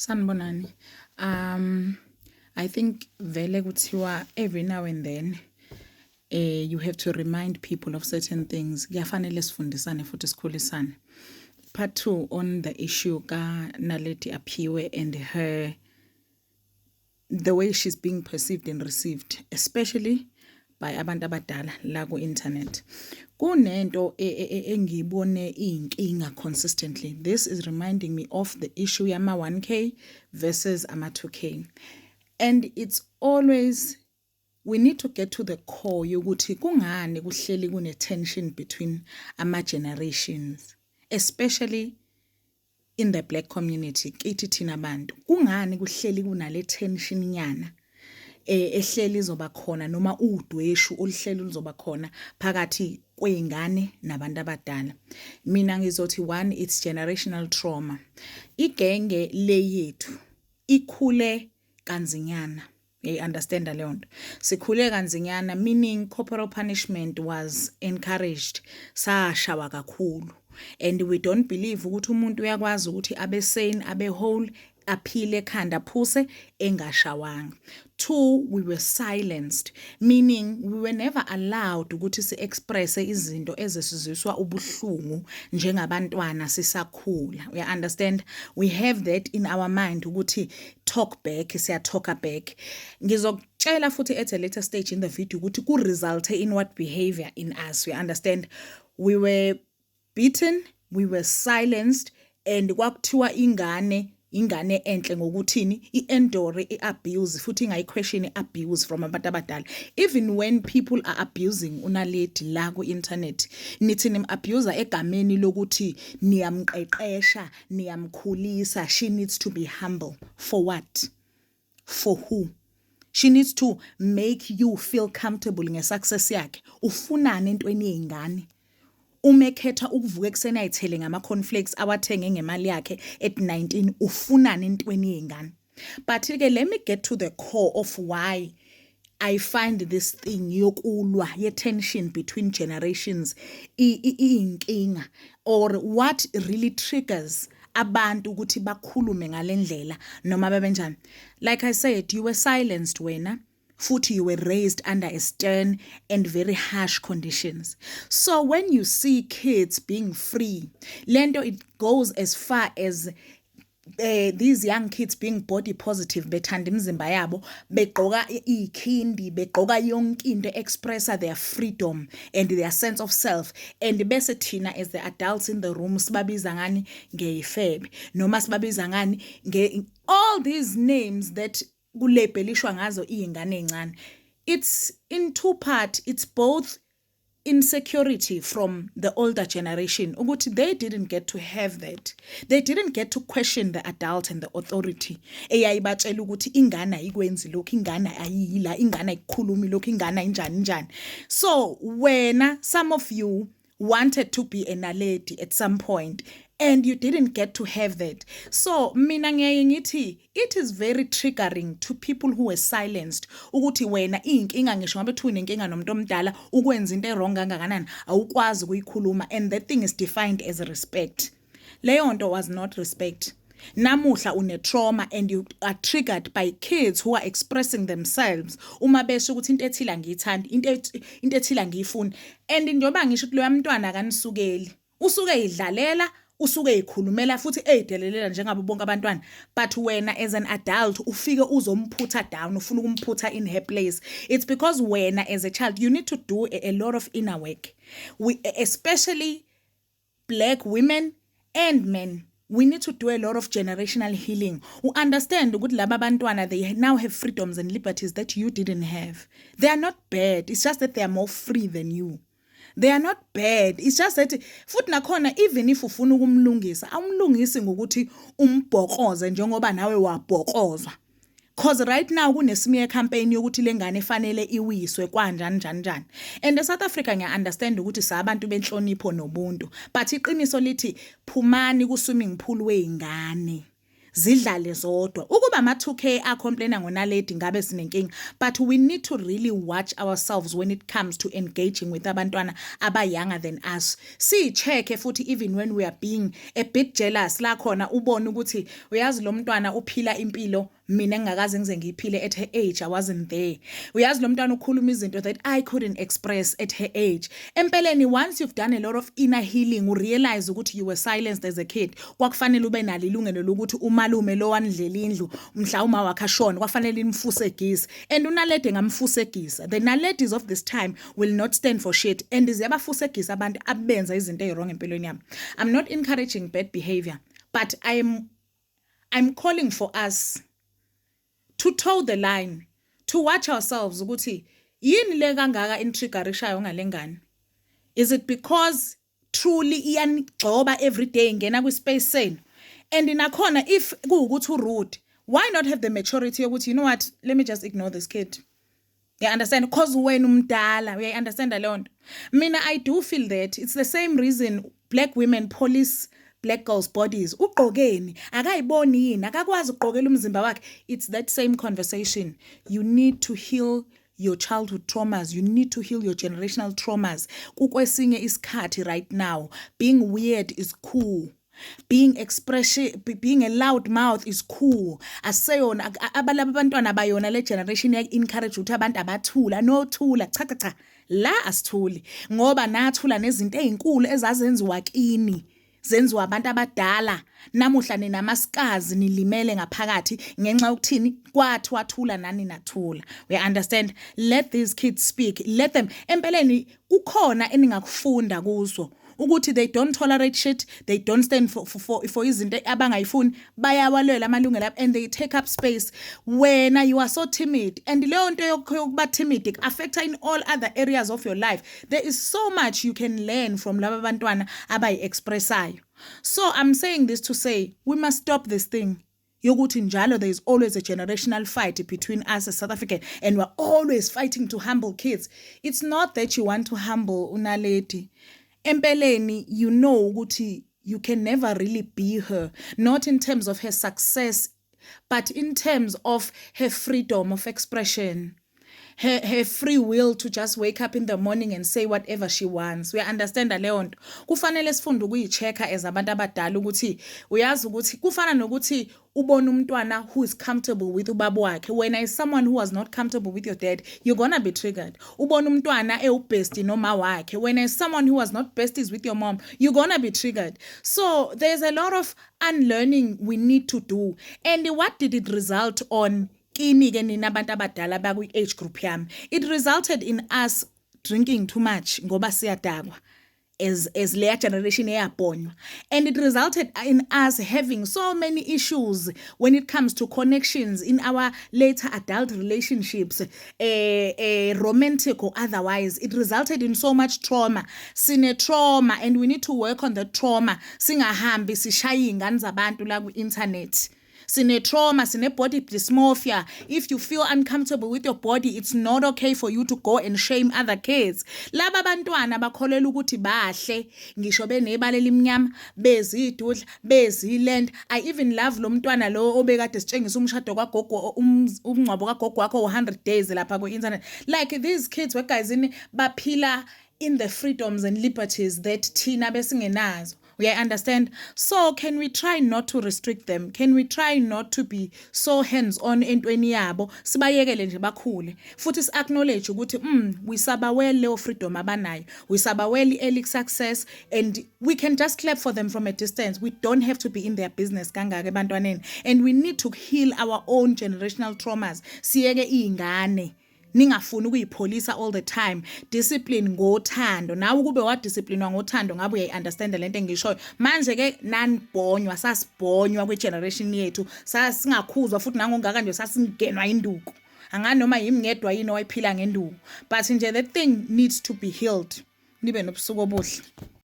Sanibonani. I think vele kuthiwa every now and then you have to remind people of certain things. Kuyafanele sifundisane futhi sikhulisane. Part 2 on the issue ka Naledi Aphiwe and her the way she's being perceived and received, especially by abantu abadala la ku internet. Kunento engiyibone iyinkinga consistently. This is reminding me of the issue yama 1K versus ama 2K. And it's always we need to get to the core yokuthi kungani kuhleli kune tension between ama generations, especially in the black community. Kithi thina abantu kungani kuhleli kunale tension nyana ehleli izoba khona noma udweshu oluhleli luzoba khona phakathi kweingane nabantu abadala. Mina ngizothi one, it's generational trauma. Igenge le yethu ikhule kanzinyana. You understand leyo nto? Sikhule kanzinyana, meaning corporal punishment was encouraged. Sashawa kakhulu. And we don't believe ukuthi umuntu uyakwazi ukuthi abe sane, abe whole, aphile ekhanda phuse engashawanga. 2, we were silenced, meaning we were never allowed ukuthi si-express izinto ezisiziswa ubuhlungu njengabantwana sisakhula. We understand? We have that in our mind ukuthi talk back, siya talk back. Ngizokutshela futhi at a later stage in the video ukuthi ku result in what behavior in us. We understand? We were beaten, we were silenced, and kwakuthiwa ingane enhle ngokuthini i-endure i-abuse futhi ingayi-question i-abuse from abantu abadala. Even when people are abusing uNaledi la ku-internet, nithi nim-abuser egameni lokuthi niyamqeqesha, niyamkhulisa. She needs to be humble. For what? For who? She needs to make you feel comfortable nge-success yakhe. Ufunani entweni yey'ngane? Umekhetha ukuvuka ekseni ayithele ngama-cornflakes awathenge ngemali yakhe at 19, ufunani entweni yey'ngane? But ke let me get to the core of why I find this thing yokulwa ye-tension between generations iyinkinga, or what really triggers abantu ukuthi bakhulume ngalendlela noma bebenjani. Like I said, you were silenced wena. Futhi you were raised under a stern and very harsh conditions. So when you see kids being free, lento it goes as far as these young kids being body positive, bethanda imizimba yabo, begqoka ikhindi, begqoka yonke into expressa their freedom and their sense of self. And bese thina as the adults in the room sibabiza ngani ngeyifebe noma sibabiza ngani all these names that kulabelishwa ngazo iy'ngane ey'ncane. It's in two parts. It's both insecurity from the older generation ukuthi they didn't get to have that. They didn't get to question the adult and the authority eyayibatshela ukuthi ingane ayikwenzi lokhu, ingane ayiyila, ingane ayikhulumi lokhu, ingane injani. So wena, some of you wanted to be a Naledi at some point, and you didn't get to have that. So mina ngiyaye ngithi it is very triggering to people who were silenced ukuthi wena iyinkinga ngisho ngabe thu nenkinga nomuntu omdala ukwenza into wrong kangakanani awukwazi ukuyikhuluma, and that thing is defined as respect. Leyo nto was not respect. Namuhla une trauma and you are triggered by kids who are expressing themselves uma besho ukuthi into ethila ngiyithanda, into ethila ngiyifuna, and njengoba ngisho ukuthi loya mntwana kanisukeli usuke idlalela, usuke ikhulumela futhi eyidelelela njengabo bonke abantwana, but wena as an adult ufike uzomphutha down, ufuna ukumphutha in her place. It's because wena as a child you need to do a lot of inner work. We, especially black women and men, we need to do a lot of generational healing. We understand ukuthi laba bantwana, they now have freedoms and liberties that you didn't have. They are not bad. It's just that they are more free than you. They are not bad. It's just that futhi nakhona even if ufuna ukumlungisa, awumlungisi ngokuthi umbhokoze njengoba nawe wabhokozwa. Cause right now kunesmear campaign yokuthi lengane efanele iwiswe kanjani. And the South Africa ngiya understand ukuthi sabantu benhlonipho nobuntu, but iqiniso lithi phumani ku swimming pool weingane. zidlale zodwa ukuba ama-2K acomplaina ngonaledi ngabe sinenkinga, but we need to really watch ourselves when it comes to engaging with abantwana aba-younger than us. Siyi-check-e futhi even when we are being a bit jealous la khona ubone ukuthi uyazi lo mntwana uphila impilo mina engingakaze ngize ngiyiphile at her age. I wasn't there. Uyazi lo mntwana ukhuluma izinto that I couldn't express at her age. Empeleni, once you've done a lot of inner healing, you realize ukuthi you were silenced as a kid. Kwakufanele ube nalo ilungelo lokuthi umalume lo wanidlela indlu mhla uma wakhe ashona kwafanele imfuse egisi, and unalede ngamfuse egisa. The naledies of this time will not stand for shit, and ziyabafuse egisa abantu abenza izinto ezirong empilweni yami. I'm not encouraging bad behavior, but I'm calling for us to toe the line, to watch ourselves ukuthi yini le kangaka intriggerishayo ngalengane. Is it because truly iyanigcoba every day ngena kwi-space senu? And nakhona if kuwukuthi rude, why not have the maturity yokuthi, you know what, let me just ignore this kid. You understand? Because wena umdala, you understand leyo nto. Mina, I do feel that it's the same reason black women police black girls' bodies. Ugqokeni akayiboni yini, akakwazi ugqokela umzimba wakhe. It's that same conversation. You need to heal your childhood traumas. You need to heal your generational traumas. Kukwesinye isikhathi right now, being weird is cool. Being a loud mouth is cool. Aseyona abantwana bayona le generation encourage ukuthi abantu abathula, no thula, cha la asithuli ngoba nathula nezinto ezinkulu ezazenziwa kini, zenziwa abantu abadala. Namuhla ninamaskazi nilimele ngaphakathi ngenxa yokuthini kwathi wathula nani nathula. We understand? Let these kids speak. Let them. Empeleni kukhona eningakufunda kuzo ukuthi they don't tolerate shit, they don't stand for izinto abangayifuni, bayawalwela amalungelo, and they take up space. Wena you are so timid, and leyo nto yokuba timid affects in all other areas of your life. There is so much you can learn from laba bantwana abayi-expressayo. So I'm saying this to say we must stop this thing yokuthi njalo there is always a generational fight between us as South African, and we're always fighting to humble kids. It's not that you want to humble unaledi. Empeleni, you know ukuthi you can never really be her, not in terms of her success, but in terms of her freedom of expression, her free will to just wake up in the morning and say whatever she wants. We understand leyo nto. Kufanele sifunde ukuyichecka as abantu abadala ukuthi uyazi ukuthi kufana nokuthi ubone umntwana who is comfortable with ubaba wakhe. When is someone who was not comfortable with your dad, you're gonna be triggered. Ubone umntwana ubestie noma wakhe. When is someone who was not besties with your mom, you're gonna be triggered. So there's a lot of unlearning we need to do. And what did it result on? Age group yami, it resulted in us drinking too much ngoba siyadakwa as leya generation eyabhonywa, and it resulted in us having so many issues when it comes to connections in our later adult relationships, romantic or otherwise. It resulted in so much trauma. Sine trauma, and we need to work on the trauma. Singahambi sishaye ingane zabantu la ku-internet. Sine trauma, sine body dysmorphia. If you feel uncomfortable with your body, it's not okay for you to go and shame other kids. Laba bantwana bakholela ukuthi bahle, ngisho benebala elimnyama, bezidudla, beziland. I even love lo mntwana lo obekade sitshengisa umshado kwagogo, umngcwabo kagogo wakho 100 days lapha ku internet. Like these kids were guys baphila in the freedoms and liberties that thina besingenazo. We understand. So can we try not to restrict them? Can we try not to be so hands-on entweni yabo? Sibayekele nje bakhule. Futhi si-acknowledge ukuthi we sabawele leyo freedom abanayo. We sabawele early success, and we can just clap for them from a distance. We don't have to be in their business kangaka ebantwaneni. And we need to heal our own generational traumas. Siyeke iy'ngane. Ningafuni ukuyipholisa all the time. Discipline ngothando. Nawe kube wadisciplinwa ngothando ngabe uyayi-understand lento engishoyo. Manje ke nanibhonywa, sasibhonywa kwi-generation yethu, sasingakhuzwa futhi nangongaka nje sasingenwa induku. Anganoma yimi ngedwa yini owayiphila ngenduku. But nje the thing needs to be healed. Nibe nobusuku obuhle.